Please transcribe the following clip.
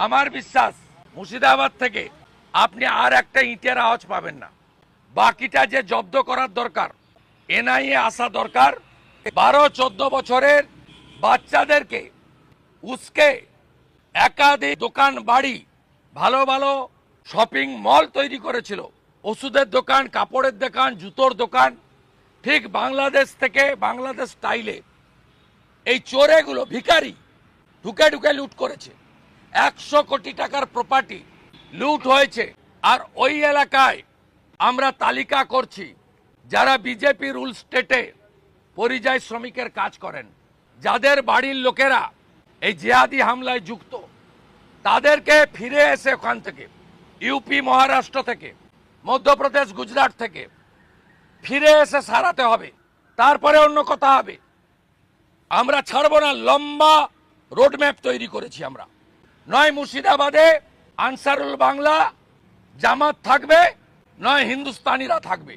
আমার বিশ্বাস মুর্শিদাবাদ থেকে আপনি আর একটা ইটের আওয়াজ পাবেন না। বাকিটা যে জব্দ করার দরকার, এনআইএ আসা দরকার। 12-14 বছরের বাচ্চাদেরকে উস্কে একাধিক দোকান বাড়ি, ভালো ভালো শপিং মল তৈরি করেছিল, ওষুধের দোকান, কাপড়ের দোকান, জুতোর দোকান, ঠিক বাংলাদেশ থেকে বাংলাদেশ স্টাইলে এই চোরেগুলো ভিখারি ঢুকে ঢুকে লুট করেছে। 100 কোটি টাকার প্রপার্টি লুট হয়েছে। আর ওই এলাকায় আমরা তালিকা করছি যারা বিজেপি রুল স্টেটে পরিযায়ী শ্রমিকের কাজ করেন, যাদের বাড়ির লোকেরা এই জিহাদি হামলায় যুক্ত, তাদেরকে ফিরে এসে ওখান থেকে ইউপি, মহারাষ্ট্র থেকে, মধ্যপ্রদেশ, গুজরাট থেকে ফিরে এসে সারাতে হবে, তারপরে অন্য কথা হবে। আমরা ছাড়বো না। লম্বা রোডম্যাপ তৈরি করেছি আমরা। নয় মুর্শিদাবাদে আনসারুল বাংলা জামাত থাকবে, নয় হিন্দুস্তানিরা থাকবে।